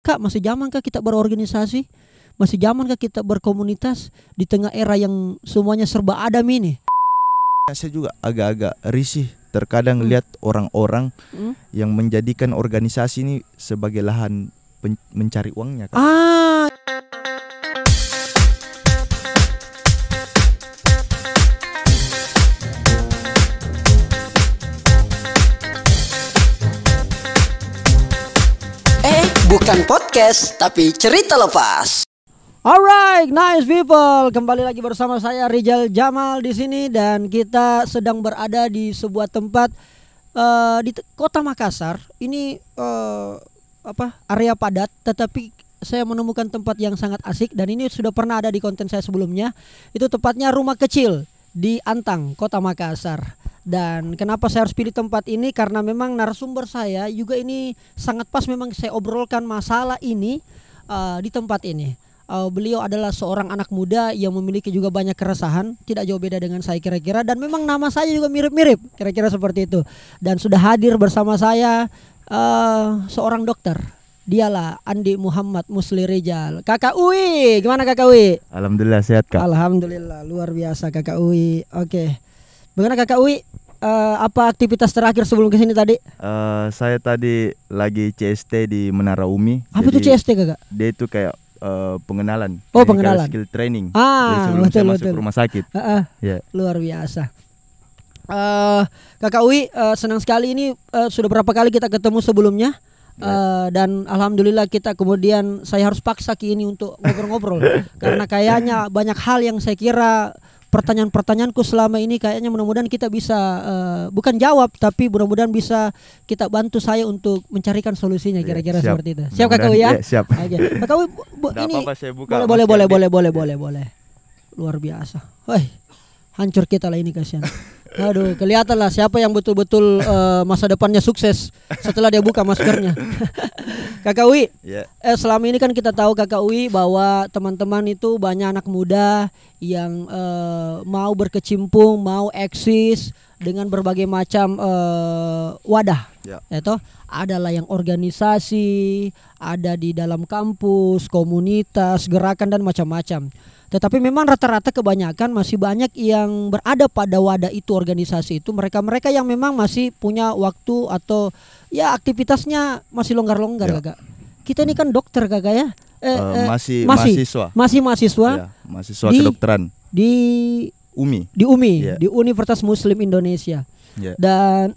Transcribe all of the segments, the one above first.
Kak, masih zaman kah kita berorganisasi? Masih zaman kah kita berkomunitas di tengah era yang semuanya serba adam ini? Saya juga agak-agak risih terkadang lihat orang-orang yang menjadikan organisasi ini sebagai lahan mencari uangnya, Kak. Bukan podcast, tapi cerita lepas. Alright, nice people. Kembali lagi bersama saya Rizal Jamal di sini dan kita sedang berada di sebuah tempat di Kota Makassar. Ini area padat, tetapi saya menemukan tempat yang sangat asik dan ini sudah pernah ada di konten saya sebelumnya. Itu tepatnya rumah kecil di Antang, Kota Makassar. Dan kenapa saya harus pilih tempat ini? Karena memang narasumber saya juga ini sangat pas memang saya obrolkan masalah ini di tempat ini. Beliau adalah seorang anak muda yang memiliki juga banyak keresahan, tidak jauh beda dengan saya kira-kira, dan memang nama saya juga mirip-mirip, kira-kira seperti itu. Dan sudah hadir bersama saya seorang dokter. Dialah Andi Muhammad Musli Rizal. Kakak Uwi, gimana Kakak Uwi? Alhamdulillah sehat, Kak. Alhamdulillah, luar biasa Kakak Uwi. Oke. Bagaimana Kakak Uwi? Apa aktivitas terakhir sebelum kesini tadi? Saya tadi lagi CST di Menara Umi. Apa itu CST Kakak? Dia itu kayak pengenalan. Oh, pengenalan. Skill training. Betul, saya masuk betul. rumah sakit. Yeah. Luar biasa. Kakak Uwi, senang sekali ini sudah berapa kali kita ketemu sebelumnya. Dan alhamdulillah kita kemudian saya harus paksa Ki ini untuk ngobrol-ngobrol karena kayaknya banyak hal yang saya kira pertanyaan-pertanyaanku selama ini kayaknya mudah-mudahan kita bisa bukan jawab tapi mudah-mudahan bisa kita bantu saya untuk mencarikan solusinya kira-kira seperti itu. Siap Kakak Uwi ya? Siap. Okay. Kakak Uwi ini apa-apa saya buka. boleh. Luar biasa. Woi, hancur kita lah ini kasihan. Aduh, kelihatan lah siapa yang betul-betul masa depannya sukses setelah dia buka maskernya. Kakak Uwi, selama ini kan kita tahu Kakak Uwi bahwa teman-teman itu banyak anak muda yang mau berkecimpung, mau eksis dengan berbagai macam wadah. Yaitu adalah yang organisasi, ada di dalam kampus, komunitas, gerakan dan macam-macam. Tetapi memang rata-rata kebanyakan masih banyak yang berada pada wadah itu, organisasi itu, mereka-mereka yang memang masih punya waktu atau ya aktivitasnya masih longgar-longgar Kakak. Kita ini kan dokter Kakak ya. Mahasiswa. Masih mahasiswa. Ya, mahasiswa kedokteran. Di UMI. Di UMI, di Universitas Muslim Indonesia. Dan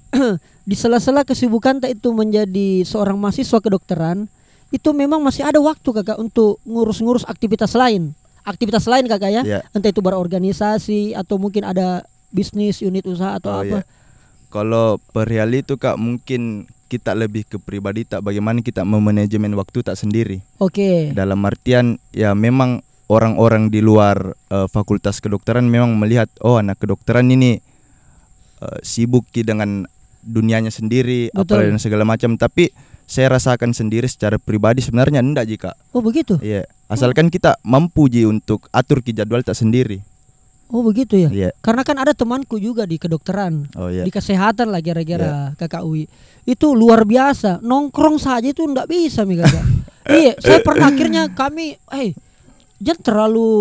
di sela-sela kesibukan itu menjadi seorang mahasiswa kedokteran, itu memang masih ada waktu Kakak untuk ngurus-ngurus aktivitas lain. Aktivitas lain Kakak ya, entah itu berorganisasi atau mungkin ada bisnis, unit usaha atau apa. Kalau perihal itu Kak, mungkin kita lebih ke pribadi tak bagaimana kita memanajemen waktu tak sendiri. Dalam artian ya memang orang-orang di luar fakultas kedokteran memang melihat anak kedokteran ini sibuk dengan dunianya sendiri, apa dan segala macam, tapi saya rasakan sendiri secara pribadi sebenarnya enggak jika. Oh begitu? Iya. Asalkan kita mampu untuk atur jadwal tak sendiri. Oh begitu ya? Karena kan ada temanku juga di kedokteran, di kesehatan lah kira-kira Kakak Uwi. Itu luar biasa, nongkrong saja itu enggak bisa nih Kakak. Iya, saya pernah akhirnya kami, jangan terlalu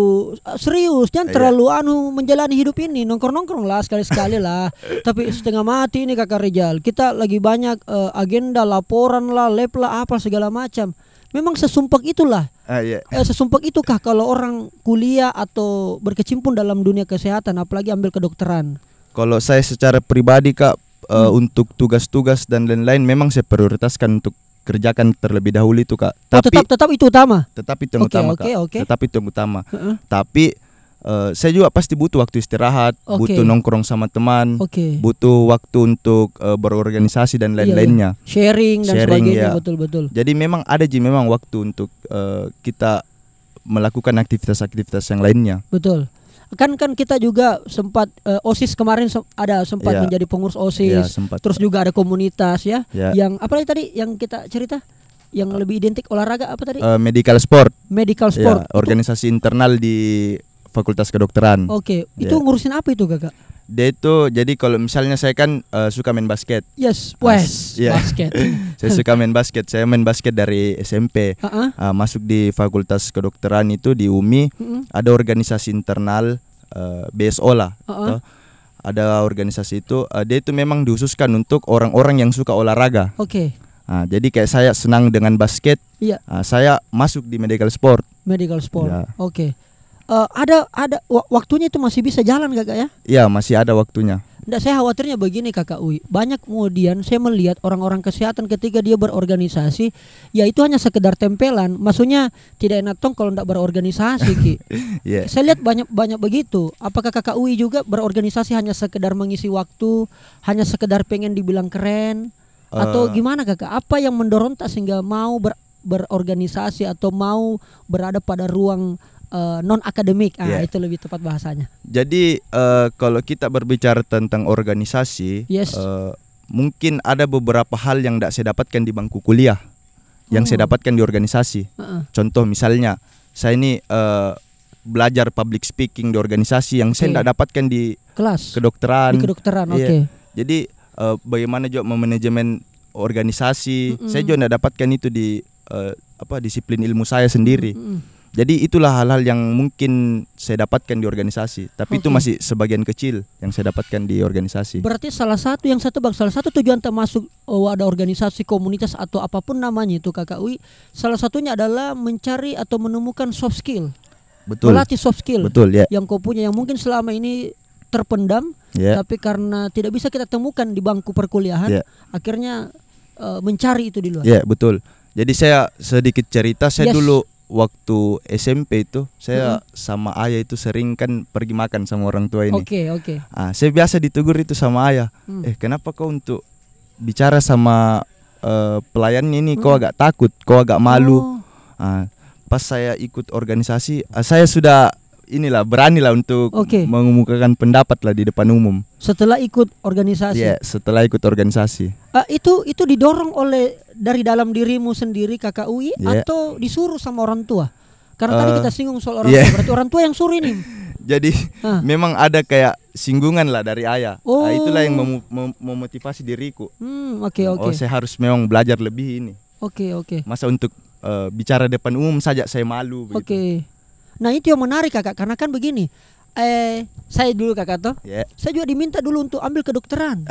serius, jangan terlalu menjalani hidup ini, nongkrong-nongkrong lah sekali-sekali lah. Tapi setengah mati ini Kakak Rizal. Kita lagi banyak agenda, laporan lah, lab lah, apa segala macam. Memang sesumpak itulah. Sesumpak itukah kalau orang kuliah atau berkecimpung dalam dunia kesehatan, apalagi ambil kedokteran? Kalau saya secara pribadi Kak, untuk tugas-tugas dan lain-lain memang saya prioritaskan untuk kerjakan terlebih dahulu itu Kak. Tapi tetap itu utama. Tetap itu yang utama Kak. Tetap itu yang utama. Tapi saya juga pasti butuh waktu istirahat, butuh nongkrong sama teman, butuh waktu untuk berorganisasi dan lain-lainnya. Sharing dan sebagainya, betul-betul. Jadi memang ada memang waktu untuk kita melakukan aktivitas-aktivitas yang lainnya. Betul. Kan kita juga sempat OSIS kemarin sempat menjadi pengurus OSIS. Terus juga ada komunitas yang apa tadi yang kita cerita yang lebih identik olahraga apa tadi? Medical sport. Medical sport. Organisasi internal di Fakultas Kedokteran. Oke, itu ngurusin apa itu Kakak? Dia itu jadi kalau misalnya saya kan suka main basket. Yes, basket. Saya suka main basket. Saya main basket dari SMP. Masuk di Fakultas Kedokteran itu di UMI. Ada organisasi internal BSO lah. Ada organisasi itu. Dia itu memang dikhususkan untuk orang-orang yang suka olahraga. Oke. Jadi kayak saya senang dengan basket. Saya masuk di medical sport. Medical sport. Oke. Ada waktunya itu masih bisa jalan Kakak ya? Iya, masih ada waktunya. Nggak, saya khawatirnya begini Kakak Uy. Banyak kemudian saya melihat orang-orang kesehatan ketika dia berorganisasi, ya itu hanya sekedar tempelan. Maksudnya tidak enak tong kalau nggak berorganisasi Ki. Saya lihat banyak begitu. Apakah Kakak Uy juga berorganisasi hanya sekedar mengisi waktu, hanya sekedar pengen dibilang keren, atau gimana Kakak? Apa yang mendorong tak sehingga mau berorganisasi atau mau berada pada ruang non akademik, itu lebih tepat bahasanya. Jadi kalau kita berbicara tentang organisasi, mungkin ada beberapa hal yang tidak saya dapatkan di bangku kuliah, yang saya dapatkan di organisasi. Contoh misalnya, saya ini belajar public speaking di organisasi yang saya tidak dapatkan di kelas kedokteran. Di kedokteran, Jadi bagaimana juga memanajemen organisasi, saya juga tidak dapatkan itu di disiplin ilmu saya sendiri. Jadi itulah hal-hal yang mungkin saya dapatkan di organisasi. Tapi itu masih sebagian kecil yang saya dapatkan di organisasi. Berarti salah satu tujuan termasuk ada organisasi komunitas atau apapun namanya itu Kakak Uy, salah satunya adalah mencari atau menemukan soft skill. Betul. Melatih soft skill. Betul, yang kau punya, yang mungkin selama ini terpendam, tapi karena tidak bisa kita temukan di bangku perkuliahan, akhirnya mencari itu di luar. Betul. Jadi saya sedikit cerita, saya dulu waktu SMP itu saya sama ayah itu sering kan pergi makan sama orang tua ini. Saya biasa ditegur itu sama ayah. Kenapa kau untuk bicara sama pelayan ini kau agak takut, kau agak malu. Pas saya ikut organisasi, saya sudah beranilah untuk mengemukakan pendapat lah di depan umum. Setelah ikut organisasi. Setelah ikut organisasi. Itu didorong dari dalam dirimu sendiri Kakak Uy atau disuruh sama orang tua? Karena tadi kita singgung soal orang tua, berarti orang tua yang suruh ini. Jadi memang ada kayak singgungan lah dari ayah. Itulah yang memotivasi diriku. Saya harus memang belajar lebih ini. Masa untuk bicara depan umum saja saya malu. Nah itu yang menarik Kakak, karena kan begini. Saya dulu Kakak toh, saya juga diminta dulu untuk ambil kedokteran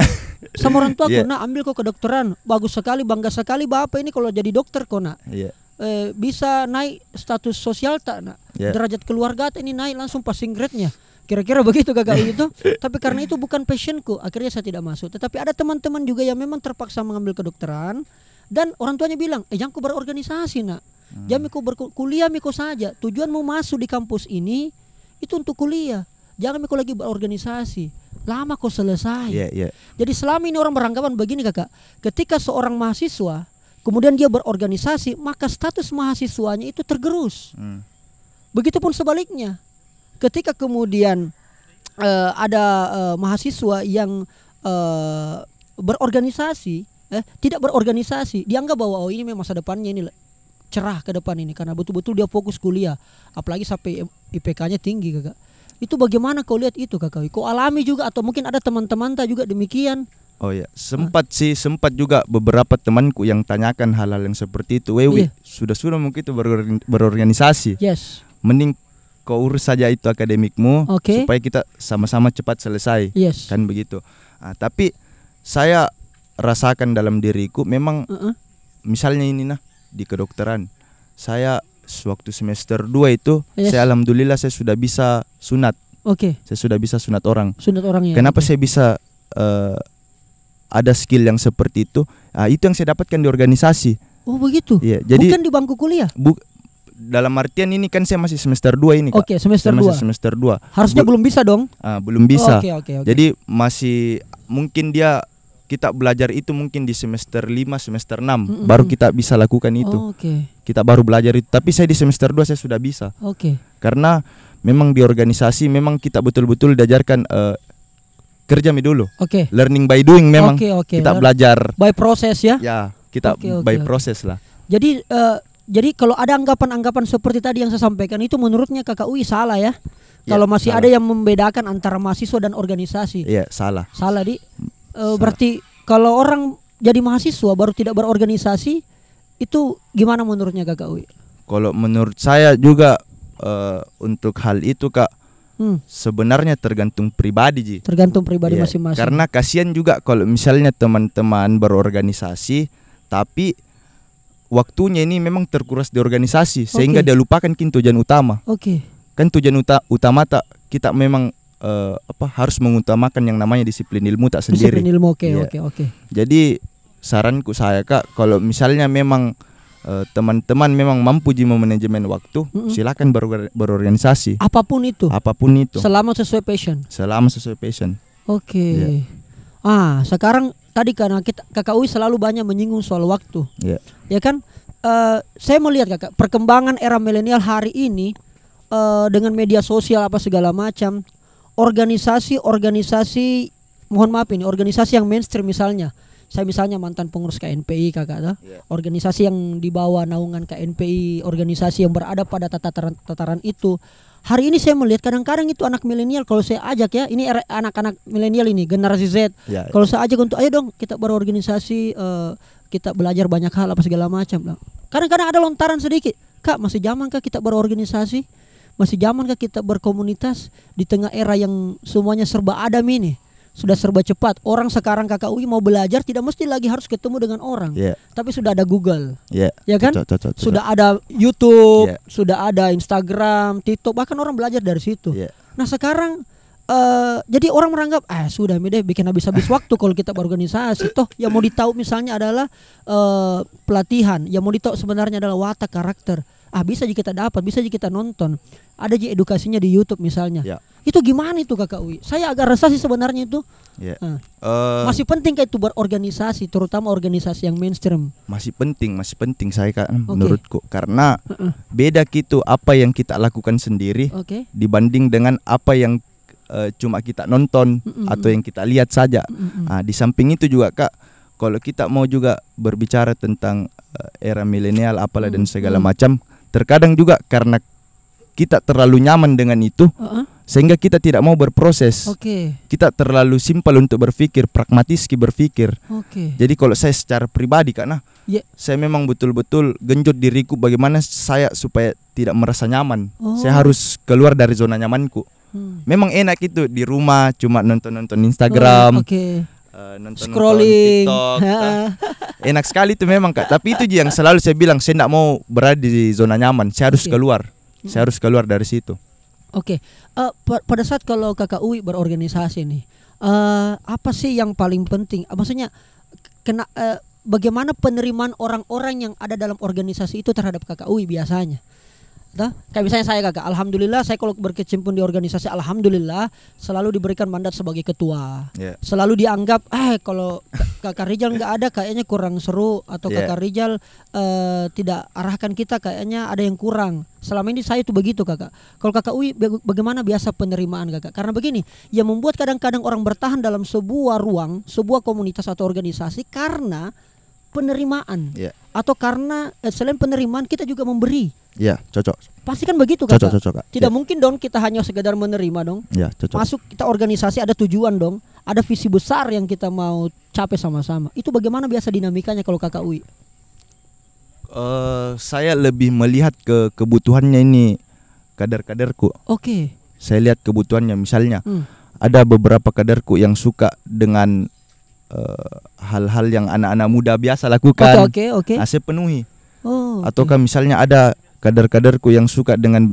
sama orang tua aku. Nah ambil kok kedokteran, bagus sekali, bangga sekali bapak ini kalau jadi dokter kok nak. Bisa naik status sosial tak nak, derajat keluarga ini naik langsung passing grade-nya. Kira-kira begitu Kakak itu. Tapi karena itu bukan passionku, akhirnya saya tidak masuk. Tetapi ada teman-teman juga yang memang terpaksa mengambil kedokteran dan orang tuanya bilang, jangan kau berorganisasi nak, jangan kau berkuliah miko saja. Tujuanmu masuk di kampus ini itu untuk kuliah, jangan kau lagi berorganisasi, lama kau selesai. Jadi selama ini orang beranggapan begini Kakak, ketika seorang mahasiswa kemudian dia berorganisasi, maka status mahasiswanya itu tergerus. Begitupun sebaliknya, ketika kemudian ada mahasiswa yang berorganisasi, tidak berorganisasi, dianggap bahwa ini memang masa depannya ini cerah ke depan ini karena betul-betul dia fokus kuliah, apalagi sampai IPK-nya tinggi Kakak. Itu bagaimana kau lihat itu Kakak? Kau alami juga atau mungkin ada teman-teman juga demikian? Sempat juga beberapa temanku yang tanyakan hal-hal yang seperti itu. Sudah mungkin itu berorganisasi. Mending kau urus saja itu akademikmu supaya kita sama-sama cepat selesai. Kan begitu. Tapi saya rasakan dalam diriku memang misalnya ini di kedokteran, saya waktu semester 2 itu saya alhamdulillah saya sudah bisa sunat. Saya sudah bisa sunat orang. Kenapa saya bisa ada skill yang seperti itu? Itu yang saya dapatkan di organisasi. Begitu. Jadi bukan di bangku kuliah. Dalam artian ini kan saya masih semester 2 ini Kak. Semester 2. Harusnya belum bisa dong. Belum bisa. Jadi masih mungkin kita belajar itu mungkin di semester 5, semester 6 baru kita bisa lakukan itu. Kita baru belajar itu. Tapi saya di semester 2 saya sudah bisa. Karena memang di organisasi memang kita betul-betul diajarkan kerja dulu. Learning by doing memang. Kita belajar by proses ya. Kita by proses lah. Jadi Jadi kalau ada anggapan-anggapan seperti tadi yang saya sampaikan itu menurutnya Kakak Uwi salah ya. Kalau masih salah. ada yang membedakan antara mahasiswa dan organisasi. Iya, salah. Salah berarti kalau orang jadi mahasiswa baru tidak berorganisasi itu gimana menurutnya Kakak Uwi? Kalau menurut saya juga untuk hal itu Kak, sebenarnya tergantung pribadi Ji. Tergantung pribadi masing-masing. Karena kasihan juga kalau misalnya teman-teman berorganisasi tapi waktunya ini memang terkuras di organisasi sehingga dia lupakan tujuan utama. Kan tujuan utama kita memang harus mengutamakan yang namanya disiplin ilmu tak sendiri. Disiplin ilmu, oke. Jadi saranku saya Kak, kalau misalnya memang teman-teman memang mampu manajemen waktu, silakan berorganisasi. Apapun itu. Selama sesuai passion. Oke. Sekarang tadi karena Kakak Uwi selalu banyak menyinggung soal waktu. Ya kan? Saya melihat Kakak perkembangan era milenial hari ini dengan media sosial apa segala macam, organisasi yang mainstream misalnya. Saya misalnya mantan pengurus KNPI Kakak, organisasi yang dibawa naungan KNPI, organisasi yang berada pada tataran itu. Hari ini saya melihat kadang-kadang itu anak milenial kalau saya ajak ya, ini anak-anak milenial ini generasi Z. Kalau saya ajak untuk ayo dong kita berorganisasi, kita belajar banyak hal apa segala macam. Kadang-kadang ada lontaran sedikit, Kak masih zamankah kita berorganisasi? Masih zamankah kita berkomunitas di tengah era yang semuanya serba adam ini? Sudah serba cepat. Orang sekarang Kakak Uwi mau belajar tidak mesti lagi harus ketemu dengan orang, tapi sudah ada Google, ya kan? Sudah ada YouTube, sudah ada Instagram, TikTok, bahkan orang belajar dari situ. Nah sekarang jadi orang menganggap sudah deh bikin habis-habis waktu kalau kita berorganisasi. Toh yang mau ditahu misalnya adalah pelatihan, yang mau ditahu sebenarnya adalah watak karakter. Bisa aja kita dapat, bisa aja kita nonton. Ada aja edukasinya di YouTube misalnya. Itu gimana itu Kakak Uwi? Saya agak resah sih sebenarnya itu. Masih penting kayak itu berorganisasi, terutama organisasi yang mainstream. Masih penting saya Kak, menurutku. Karena beda gitu apa yang kita lakukan sendiri dibanding dengan apa yang cuma kita nonton atau yang kita lihat saja. Di samping itu juga Kak, kalau kita mau juga berbicara tentang era milenial apalah dan segala macam, terkadang juga karena kita terlalu nyaman dengan itu sehingga kita tidak mau berproses. Kita terlalu simpel untuk berpikir, pragmatis berpikir. Jadi kalau saya secara pribadi karena saya memang betul-betul genjot diriku bagaimana saya supaya tidak merasa nyaman. Saya harus keluar dari zona nyamanku. Memang enak itu di rumah cuma nonton Instagram, nonton scrolling, TikTok. Enak sekali itu memang Kak. Tapi itu yang selalu saya bilang, saya tidak mau berada di zona nyaman. Saya harus keluar. Saya harus keluar dari situ. Pada saat kalau Kakak Uwi berorganisasi nih, apa sih yang paling penting? Maksudnya bagaimana penerimaan orang-orang yang ada dalam organisasi itu terhadap Kakak Uwi biasanya? Kayak misalnya saya Kakak, alhamdulillah saya kalau berkecimpung di organisasi, alhamdulillah selalu diberikan mandat sebagai ketua. Selalu dianggap kalau Kakak Rijal nggak ada kayaknya kurang seru, atau Kakak Rijal tidak arahkan kita kayaknya ada yang kurang. Selama ini saya itu begitu Kakak. Kalau Kakak Uwi bagaimana biasa penerimaan Kakak? Karena begini, yang membuat kadang-kadang orang bertahan dalam sebuah ruang, sebuah komunitas atau organisasi karena penerimaan, atau karena selain penerimaan kita juga memberi. Cocok. Pasti kan begitu Kakak. Cocok, Kak. Tidak mungkin dong kita hanya sekedar menerima dong. Cocok. Masuk kita organisasi ada tujuan dong, ada visi besar yang kita mau capai sama-sama. Itu bagaimana biasa dinamikanya kalau Kakak Uwi? Saya lebih melihat ke kebutuhannya ini kader-kaderku. Saya lihat kebutuhannya, misalnya ada beberapa kaderku yang suka dengan hal-hal yang anak-anak muda biasa lakukan. Saya penuhi. Ataukah misalnya ada kader-kaderku yang suka dengan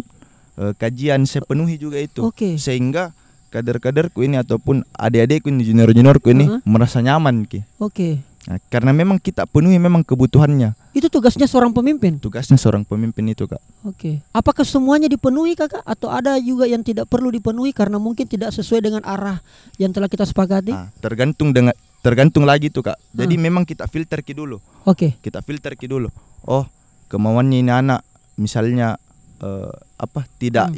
kajian, saya penuhi juga itu. Sehingga kader-kaderku ini ataupun adik-adikku ini, junior-juniorku ini merasa nyaman Nah, karena memang kita penuhi memang kebutuhannya. Itu tugasnya seorang pemimpin. Tugasnya seorang pemimpin itu Kak. Apakah semuanya dipenuhi Kakak, atau ada juga yang tidak perlu dipenuhi karena mungkin tidak sesuai dengan arah yang telah kita sepakati? Tergantung lagi tuh Kak. Jadi memang kita filter dulu. Kita filter dulu. Kemauannya ini anak misalnya tidak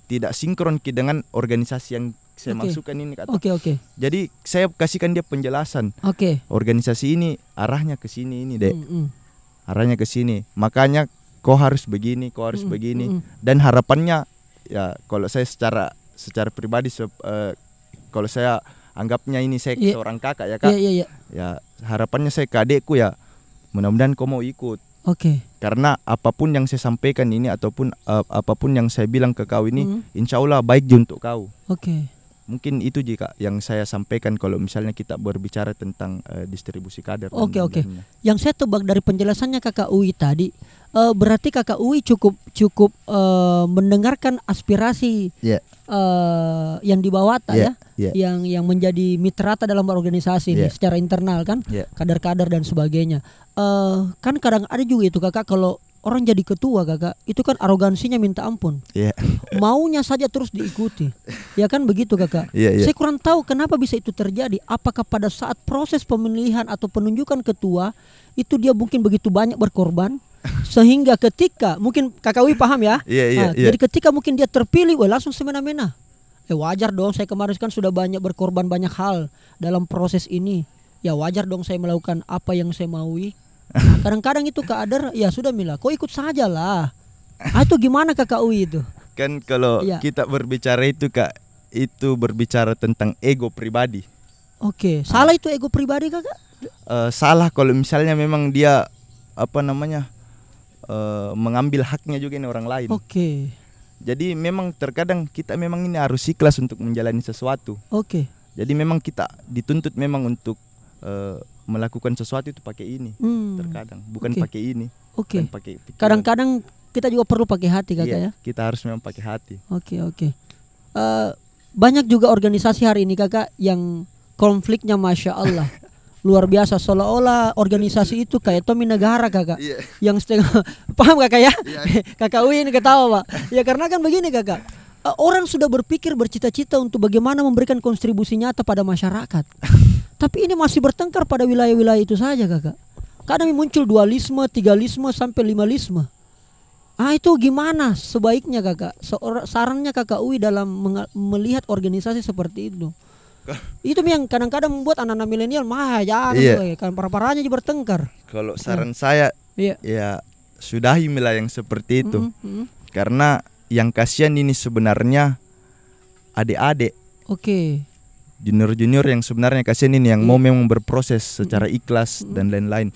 tidak sinkron dengan organisasi yang saya masukkan ini Kak. Jadi saya kasihkan dia penjelasan. Organisasi ini arahnya ke sini ini, Dek. Arahnya ke sini. Makanya kau harus begini, kau harus begini. Dan harapannya ya kalau saya secara pribadi kalau saya anggapnya ini saya seorang kakak ya Kak. Ya harapannya saya ke adekku ya mudah-mudahan kau mau ikut. Karena apapun yang saya sampaikan ini ataupun apapun yang saya bilang ke kau ini insya Allah baik untuk kau. Mungkin itu jika yang saya sampaikan kalau misalnya kita berbicara tentang distribusi kader. Yang saya tebak dari penjelasannya Kakak Uwi tadi, berarti Kakak Uwi cukup mendengarkan aspirasi yang dibawa yang menjadi mitrata dalam organisasi ini secara internal kan, kader-kader dan sebagainya. Kan kadang ada juga itu Kakak, kalau orang jadi ketua Kakak, itu kan arogansinya minta ampun. Maunya saja terus diikuti. Ya kan begitu Kakak. Saya kurang tahu kenapa bisa itu terjadi. Apakah pada saat proses pemilihan atau penunjukan ketua itu dia mungkin begitu banyak berkorban sehingga ketika mungkin Kakak Wi paham ya. Jadi ketika mungkin dia terpilih, langsung semena-mena. Wajar dong, saya kemarin kan sudah banyak berkorban banyak hal dalam proses ini. Ya wajar dong saya melakukan apa yang saya maui. Kadang-kadang itu kader ya sudah Mila, kau ikut saja lah. Itu gimana Kakak Uwi itu? Kan kalau kita berbicara itu Kak, itu berbicara tentang ego pribadi. Salah itu ego pribadi Kakak? Salah kalau misalnya memang dia mengambil haknya juga ini orang lain. Jadi memang terkadang kita memang ini harus ikhlas untuk menjalani sesuatu. Jadi memang kita dituntut memang untuk melakukan sesuatu itu pakai ini. Terkadang bukan pakai ini. Kadang-kadang kita juga perlu pakai hati Kakak ya. Kita harus memang pakai hati. Banyak juga organisasi hari ini Kakak yang konfliknya Masya Allah luar biasa, seolah-olah organisasi itu kayak Tommy Negara Kakak. Yang setengah paham Kakak ya? Kakak Uwi ini ketawa Pak. Ya karena kan begini Kakak, orang sudah berpikir bercita-cita untuk bagaimana memberikan kontribusi nyata pada masyarakat. Tapi ini masih bertengkar pada wilayah-wilayah itu saja Kakak. Kadang muncul dualisme, tigalisme, sampai limalisme. Itu gimana sebaiknya Kakak? Sarannya Kakak Uwi dalam melihat organisasi seperti itu. Itu yang kadang-kadang membuat anak-anak milenial kan parah-parahnya juga bertengkar. Kalau saran saya ya sudahi Mila yang seperti itu. Karena yang kasihan ini sebenarnya adik-adik. Junior-junior yang sebenarnya kasihan ini yang mau memang berproses secara ikhlas dan lain-lain.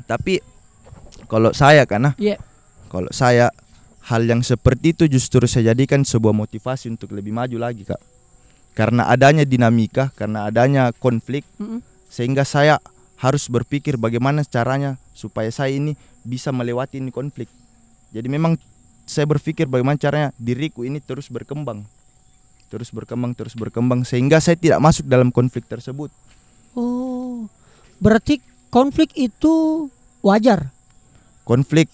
Tapi kalau saya kalau saya hal yang seperti itu justru saya jadikan sebuah motivasi untuk lebih maju lagi Kak. Karena adanya dinamika, karena adanya konflik, sehingga saya harus berpikir bagaimana caranya supaya saya ini bisa melewati ini konflik. Jadi memang saya berpikir bagaimana caranya diriku ini terus berkembang sehingga saya tidak masuk dalam konflik tersebut. Berarti konflik itu wajar? Konflik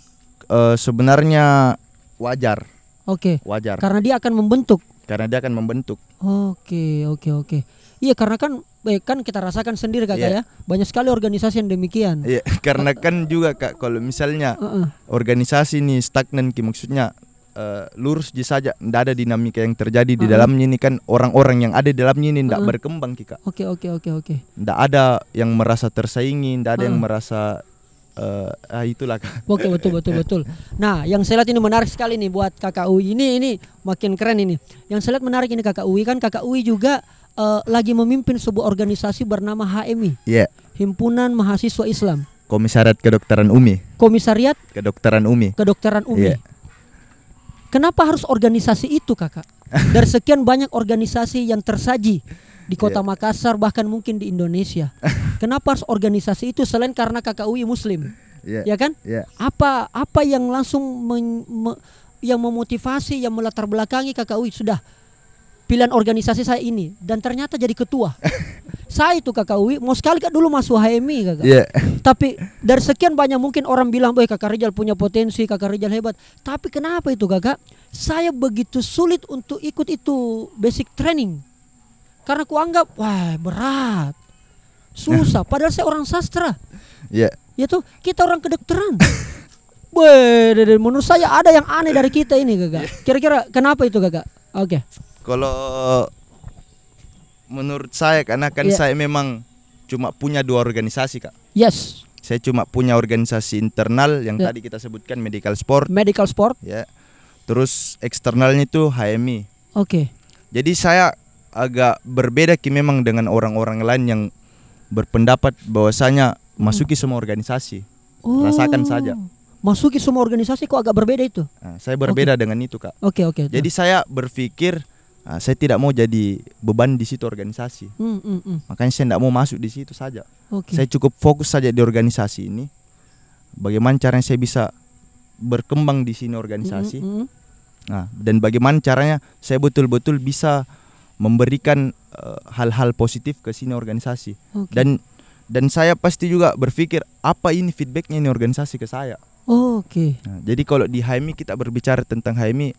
sebenarnya wajar. Wajar. Karena dia akan membentuk. Iya karena kan kita rasakan sendiri Kakak ya. Banyak sekali organisasi yang demikian. Karena kan juga Kak kalau misalnya organisasi ini stagnan maksudnya lurus saja, tidak ada dinamika yang terjadi di dalamnya ini kan orang-orang yang ada di dalamnya ini tidak berkembang Kak. Tidak ada yang merasa tersaingi, tidak ada yang merasa itulah Kak. Betul. Nah, yang saya lihat ini menarik sekali nih buat Kakak Uwi. Ini makin keren ini. Yang saya lihat menarik ini Kakak Uwi kan Kakak Uwi juga lagi memimpin sebuah organisasi bernama HMI. Himpunan Mahasiswa Islam. Komisariat Kedokteran UMI. Kedokteran UMI. Kenapa harus organisasi itu Kakak? Dari sekian banyak organisasi yang tersaji di kota Makassar bahkan mungkin di Indonesia. Kenapa harus organisasi itu selain karena Kakak Uwi Muslim? Ya kan? Apa yang langsung yang memotivasi, yang melatar belakangi Kakak Uwi sudah pilihan organisasi saya ini dan ternyata jadi ketua. Saya itu Kakak Uwi mau sekali Kak dulu masuk HMI Kakak. Tapi dari sekian banyak mungkin orang bilang, Kakak Rijal punya potensi, Kakak Rijal hebat. Tapi kenapa itu Kakak? Saya begitu sulit untuk ikut itu basic training. Karena kuanggap berat, susah. Padahal saya orang sastra. Yaitu kita orang kedokteran. Menurut saya ada yang aneh dari kita ini Kakak. Kira-kira kenapa itu Kakak? Kalau menurut saya karena kan saya memang cuma punya 2 organisasi Kak. Saya cuma punya organisasi internal yang tadi kita sebutkan medical sport. Medical sport. Ya. Terus eksternalnya itu HMI. Oke. Jadi saya agak berbeda memang dengan orang-orang lain yang berpendapat bahwasanya masuki semua organisasi. Rasakan saja. Masuki semua organisasi kok agak berbeda itu? Nah, saya berbeda dengan itu, Kak. Oke. Jadi saya berpikir saya tidak mau jadi beban di situ organisasi. Makanya saya tidak mau masuk di situ saja. Saya cukup fokus saja di organisasi ini. Bagaimana caranya saya bisa berkembang di sini organisasi. Nah, dan bagaimana caranya saya betul-betul bisa memberikan hal-hal positif ke sini organisasi. Dan saya pasti juga berpikir apa ini feedbacknya ini organisasi ke saya. Nah, jadi kalau di HMI kita berbicara tentang HMI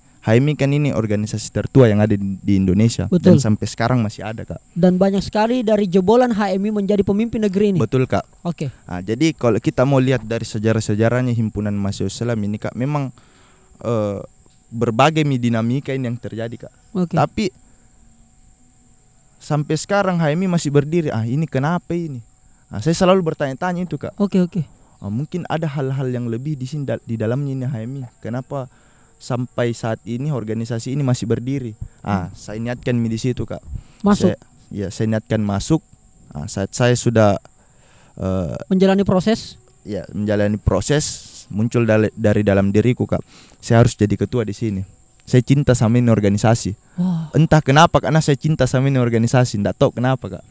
kan ini organisasi tertua yang ada di Indonesia. Betul. Dan sampai sekarang masih ada, Kak. Dan banyak sekali dari jebolan HMI menjadi pemimpin negeri ini. Betul, Kak. Oke. Nah, jadi kalau kita mau lihat dari sejarah-sejarahnya himpunan mahasiswa Islam ini, Kak, memang berbagai dinamika ini yang terjadi, Kak. Tapi sampai sekarang HMI masih berdiri. Ini kenapa ini? Saya selalu bertanya-tanya itu, Kak. Oke. Mungkin ada hal-hal yang lebih di sini di dalamnya ini HMI. Kenapa sampai saat ini organisasi ini masih berdiri? Saya niatkan di situ, Kak. Masuk. Saya niatkan masuk. Saat saya sudah menjalani proses. Ya, menjalani proses muncul dari dalam diriku, Kak. Saya harus jadi ketua di sini. Saya cinta sama ini organisasi. Entah kenapa, karena saya cinta sama ini organisasi. Tidak tahu kenapa, Kak.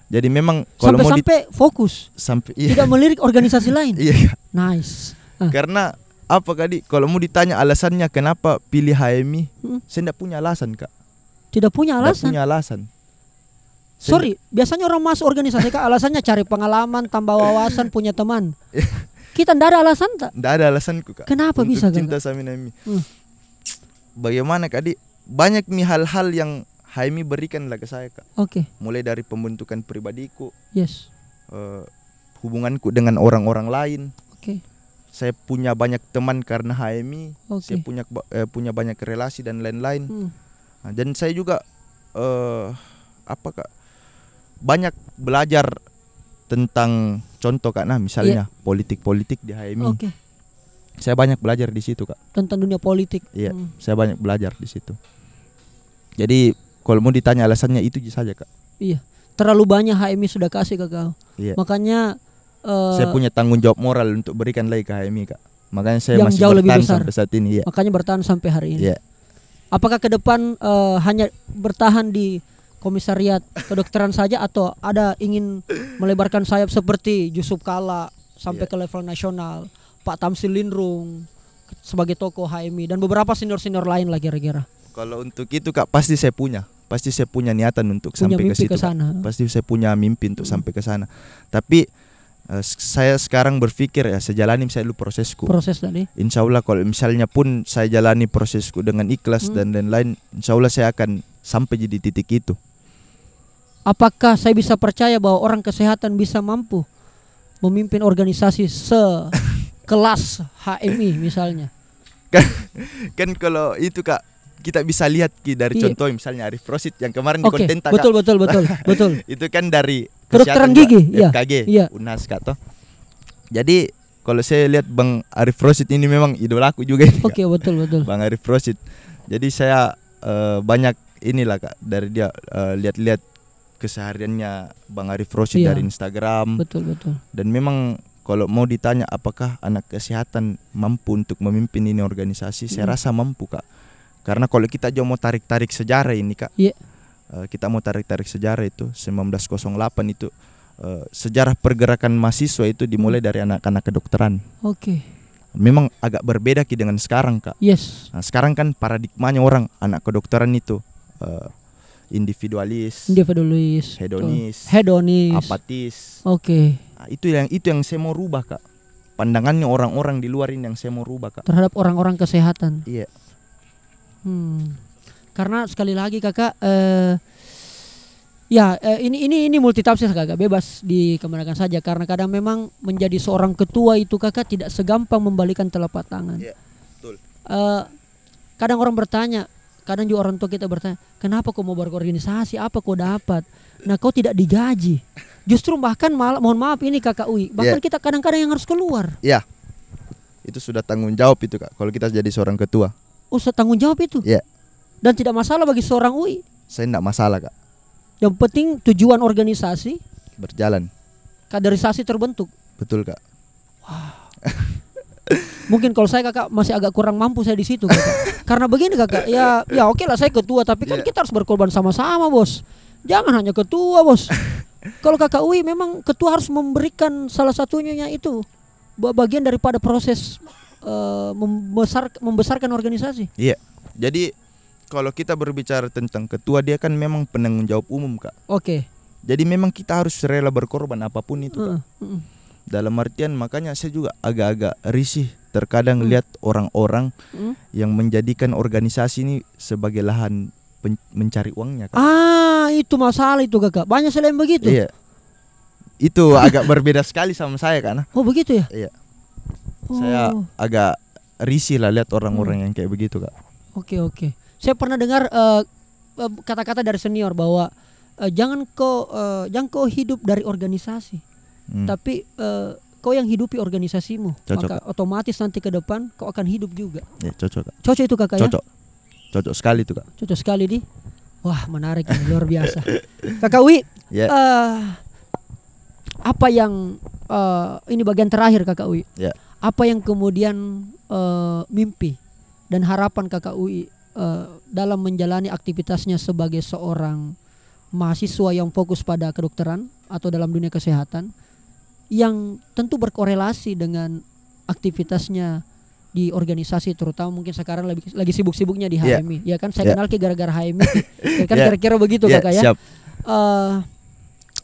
Jadi memang kalau sampai fokus. Tidak melirik organisasi lain. Iya. Nice. Karena apa, Kak? Kalau mau ditanya alasannya kenapa pilih HMI, saya tidak punya alasan, Kak. Tidak punya alasan. Tidak punya alasan. Sorry, biasanya orang masuk organisasi, Kak, alasannya cari pengalaman, tambah wawasan, punya teman. Kita tidak ada alasan, tak? Tidak ada alasanku, Kak. Kenapa untuk bisa, Kak? cinta sama HMI. Bagaimana, Kak? Banyak hal-hal yang HMI berikan ke saya, Kak. Mulai dari pembentukan pribadiku. Yes. Hubunganku dengan orang-orang lain. Saya punya banyak teman karena HMI. Saya punya banyak relasi dan lain-lain. Dan saya juga Kak, banyak belajar tentang contoh, Kak, misalnya politik-politik di HMI. Saya banyak belajar di situ, Kak. Tentang dunia politik. Iya, saya banyak belajar di situ. Jadi kalau mau ditanya alasannya itu saja, Kak. Iya, terlalu banyak HMI sudah kasih ke kau. Iya. Makanya saya punya tanggung jawab moral untuk berikan lagi ke HMI, Kak. Makanya saya yang masih jauh lebih bertahan besar sampai saat ini. Iya. Makanya bertahan sampai hari ini. Iya. Apakah ke depan hanya bertahan di komisariat kedokteran saja, atau ada ingin melebarkan sayap seperti Yusuf Kala sampai ke level nasional, Pak Tamsil Lindrung sebagai tokoh HMI, dan beberapa senior-senior lain lagi kira-kira? Kalau untuk itu, Kak, pasti saya punya niatan untuk sampai ke situ. Pasti saya punya mimpi untuk sampai ke sana. Tapi saya sekarang berpikir saya jalani dulu prosesku. Proses tadi. Insya Allah kalau misalnya pun saya jalani prosesku dengan ikhlas dan lain-lain, Insya Allah saya akan sampai di titik itu. Apakah saya bisa percaya bahwa orang kesehatan bisa mampu memimpin organisasi sekelas HMI misalnya? Kan kalau itu, Kak, kita bisa lihat dari contoh misalnya Arif Rosid yang kemarin di konten Kak. Betul. Itu kan dari kedokteran gigi, FKG, UNAS, Kak, toh. Jadi kalau saya lihat Bang Arif Rosid ini memang idolaku juga ini. Betul. Bang Arif Rosid. Jadi saya banyak inilah, Kak, dari dia lihat-lihat kesehariannya Bang Arif Rosid dari Instagram. Betul. Dan memang kalau mau ditanya apakah anak kesehatan mampu untuk memimpin ini organisasi, saya rasa mampu, Kak. Karena kalau kita mau tarik-tarik sejarah ini, Kak, kita mau tarik-tarik sejarah itu 1908 itu sejarah pergerakan mahasiswa itu dimulai dari anak-anak kedokteran. Memang agak berbeda dengan sekarang, Kak. Yes. Nah, sekarang kan paradigmanya orang anak kedokteran itu individualis, hedonis, apatis. Nah, itu yang saya mau rubah, Kak. Pandangannya orang-orang di luar ini yang saya mau rubah, Kak. Terhadap orang-orang kesehatan. Iya. Karena sekali lagi, Kakak, ini multitafsir, Kakak, bebas dikembangkan saja. Karena kadang memang menjadi seorang ketua itu, Kakak, tidak segampang membalikan telapak tangan. Iya, betul. Kadang orang bertanya, kadang juga orang tua kita bertanya, kenapa kau mau berorganisasi, apa kau dapat? Nah, kau tidak digaji. Justru bahkan mohon maaf ini Kakak Uwi, bahkan kita kadang-kadang yang harus keluar. Iya. Itu sudah tanggung jawab itu Kak, kalau kita jadi seorang ketua. Oh, tanggung jawab itu? Iya. Dan tidak masalah bagi seorang Uwi? Saya tidak masalah Kak. Yang penting tujuan organisasi berjalan, kaderisasi terbentuk. Betul Kak. Wow. Mungkin kalau saya Kakak masih agak kurang mampu saya di situ Kakak. Karena begini Kakak, ya oke lah saya ketua, tapi kan kita harus berkorban sama-sama Bos. Jangan hanya ketua Bos. Kalau Kakak Uwi memang ketua harus memberikan salah satunya itu bagian daripada proses membesarkan organisasi. Iya. Jadi kalau kita berbicara tentang ketua, dia kan memang penanggung jawab umum Kak. Oke. Jadi memang kita harus rela berkorban apapun itu Kak. Dalam artian makanya saya juga agak-agak risih terkadang lihat orang-orang yang menjadikan organisasi ini sebagai lahan mencari uangnya Kak. Itu masalah itu Kakak. Banyak selain begitu. Iya. Itu agak berbeda sekali sama saya kan. Oh begitu ya? Iya. Saya agak risih lah lihat orang-orang yang kayak begitu Kak. Oke. Saya pernah dengar kata-kata dari senior bahwa jangan kau hidup dari organisasi, tapi kau yang hidupi organisasimu. Cocok, maka otomatis nanti ke depan kau akan hidup juga. Ya, cocok Kak. Cocok itu Kakak ya? Cocok sekali itu Kak. Cocok sekali di. Wah menarik ini, luar biasa. Kakak Uwi, apa yang ini bagian terakhir Kakak Uwi? Apa yang kemudian mimpi dan harapan Kakak Uwi dalam menjalani aktivitasnya sebagai seorang mahasiswa yang fokus pada kedokteran atau dalam dunia kesehatan, yang tentu berkorelasi dengan aktivitasnya di organisasi, terutama mungkin sekarang lagi sibuk-sibuknya di HMI. Ya kan saya kenal gara-gara HMI. Ya kan kira-kira begitu Kakak ya.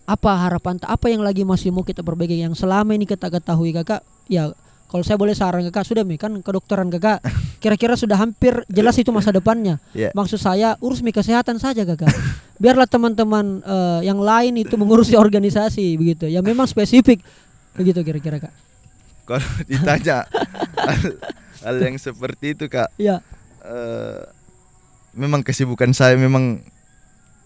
Apa harapan, apa yang lagi masih mau kita perbaiki yang selama ini kita ketahui Kakak? Ya kalau saya boleh saran Kakak, sudah kan kedokteran Kakak kira-kira sudah hampir jelas itu masa depannya. Maksud saya urus kesehatan saja Kakak. Biarlah teman-teman yang lain itu mengurusi organisasi begitu. Ya memang spesifik begitu kira-kira Kak. Kalau ditanya hal yang seperti itu Kak, memang kesibukan saya memang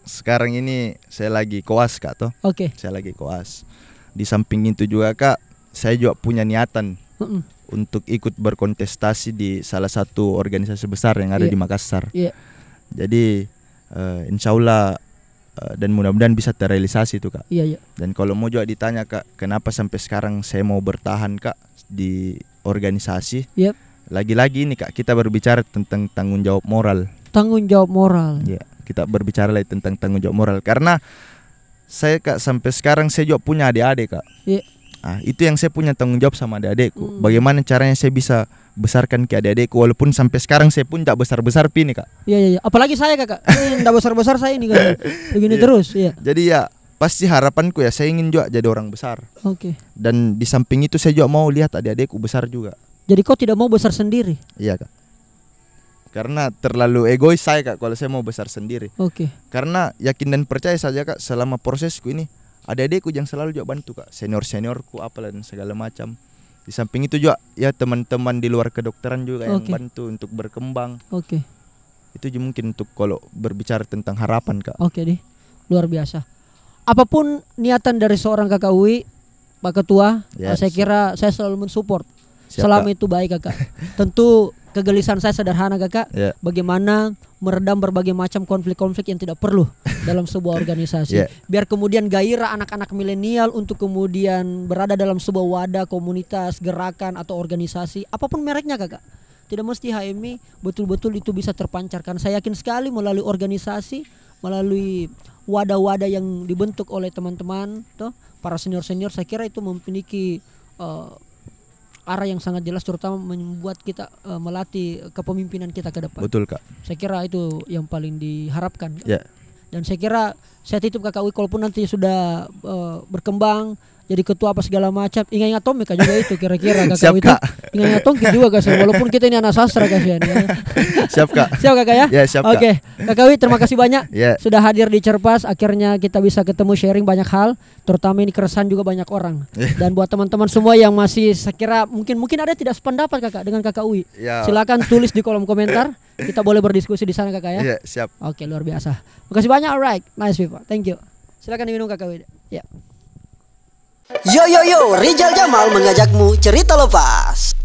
sekarang ini saya lagi koas Kak toh. Saya lagi koas. Di samping itu juga Kak, saya juga punya niatan untuk ikut berkontestasi di salah satu organisasi besar yang ada di Makassar. Jadi insya Allah dan mudah-mudahan bisa terrealisasi itu Kak. Dan kalau mau juga ditanya Kak, kenapa sampai sekarang saya mau bertahan Kak di organisasi? Lagi-lagi ini Kak, kita berbicara tentang tanggung jawab moral. Tanggung jawab moral. Kita berbicara lagi tentang tanggung jawab moral karena saya Kak sampai sekarang saya juga punya adik-adik Kak. Itu yang saya punya tanggung jawab sama adik-adikku. Bagaimana caranya saya bisa besarkan ke adik-adikku walaupun sampai sekarang saya pun tidak besar-besar pini Kak. Apalagi saya Kakak, tidak besar-besar saya ini Kak. Begini terus. Jadi ya pasti harapanku ya saya ingin juga jadi orang besar. Dan di samping itu saya juga mau lihat adik-adikku besar juga. Jadi kau tidak mau besar sendiri? Iya Kak. Karena terlalu egois saya Kak kalau saya mau besar sendiri. Karena yakin dan percaya saja Kak, selama prosesku ini adik-adikku yang selalu juga bantu Kak, senior-seniorku apalah dan segala macam. Di samping itu juga ya teman-teman di luar kedokteran juga yang bantu untuk berkembang. Itu juga mungkin untuk kalau berbicara tentang harapan Kak. Luar biasa. Apapun niatan dari seorang Kakak Uwi, Pak Ketua, saya kira saya selalu mensupport. Selama itu baik Kakak. Tentu kegelisahan saya sederhana Kakak, bagaimana meredam berbagai macam konflik-konflik yang tidak perlu dalam sebuah organisasi. Biar kemudian gairah anak-anak milenial untuk kemudian berada dalam sebuah wadah, komunitas, gerakan atau organisasi, apapun mereknya Kakak. Tidak mesti HMI, betul-betul itu bisa terpancarkan. Saya yakin sekali melalui organisasi, melalui wadah-wadah yang dibentuk oleh teman-teman, para senior-senior, saya kira itu memiliki arah yang sangat jelas, terutama membuat kita melatih kepemimpinan kita ke depan. Betul Kak. Saya kira itu yang paling diharapkan. Dan saya kira saya titip Kakak Uwi, kalaupun nanti sudah berkembang jadi ketua apa segala macam. Ingat Tommy Kak juga itu kira-kira Kakak Siap, itu. Kak. Ingat Tommy juga Kak, walaupun kita ini anak sastra kasihan ya. Siap Kak. Siap Kakak ya? Ya, siap, Kak. Oke, Kakak Wi terima kasih banyak sudah hadir di Cerpas. Akhirnya kita bisa ketemu sharing banyak hal, terutama ini keresahan juga banyak orang. Dan buat teman-teman semua yang masih sekira mungkin ada tidak sependapat Kakak dengan Kakak Wi, silakan tulis di kolom komentar. Kita boleh berdiskusi di sana Kakak ya. Iya, siap. Oke, luar biasa. Makasih banyak. Alright, nice people. Thank you. Silakan diminum Kakak Wi. Ya. Yo, Rizal Jamal mengajakmu cerita lepas.